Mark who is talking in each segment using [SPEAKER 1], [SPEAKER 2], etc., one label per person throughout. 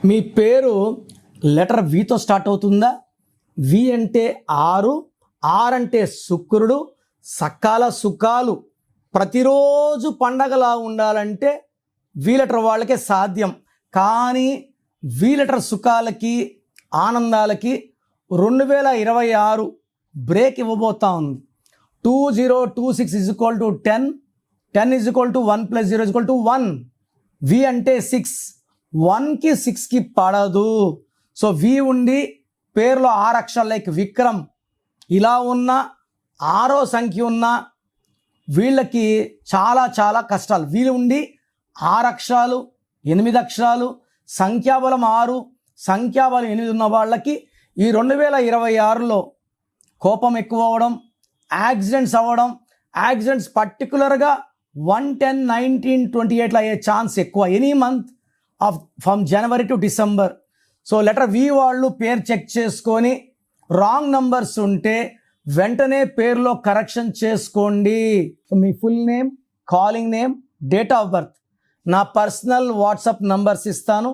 [SPEAKER 1] మీ పేరు letter వితో start అవుతుందా? వి అంటే ఆరు, ఆర్ అంటే శుక్రుడు, సకాల సుఖాలు ప్రతిరోజు పండగలా ఉండాలంటే వి లెటర్ వాళ్ళకే సాధ్యం. కానీ వి లెటర్ సుఖాలకి ఆనందాలకి 2026 బ్రేక్ ఇవ్వబోతా ఉంది. 2026 is equal to 10, 10 is equal to 1 + 0 is equal to 1. వి అంటే 6, 1కి 6కి పడదు. సో వి ఉండి పేరులో 6 అక్షరాలు లైక్ విక్రమ్ ఇలా ఉన్న 6వ సంఖ్య ఉన్న వీళ్ళకి చాలా చాలా కష్టాలు. వీళ్ళు ఉండి 6 అక్షరాలు 8 అక్షరాలు సంఖ్యాబలం 6 సంఖ్యాబలం 8 ఉన్న వాళ్ళకి ఈ 2026లో కోపం ఎక్కువ అవ్వడం, యాక్సిడెంట్స్ అవ్వడం, యాక్సిడెంట్స్ పర్టికులర్గా 1, 10, 19, 28 అయ్యే ఛాన్స్ ఎక్కువ any month of from January to December. So letter V వాళ్ళు పేరు చెక్ చేసుకొని రాంగ్ నంబర్స్ ఉంటే వెంటనే పేరులో కరెక్షన్ చేసుకోండి. మీ full name, calling name, date of birth, నా పర్సనల్ వాట్సాప్ నంబర్స్ ఇస్తాను.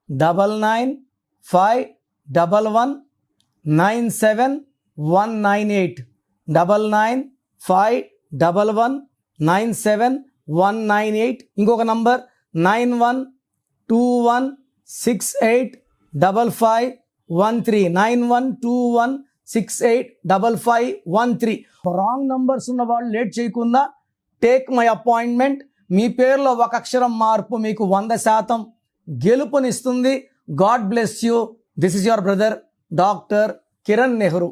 [SPEAKER 1] 9951197198 9951197198. ఇంకొక నంబర్ 9121685513 9121685513. రాంగ్ నంబర్స్ ఉన్న వాళ్ళు లేట్ చేయకుండా టేక్ మై అపాయింట్మెంట్. మీ పేరులో ఒక అక్షరం మార్పు మీకు 100% గెలుపునిస్తుంది. God bless you. This is your brother doctor Kiran Nehru.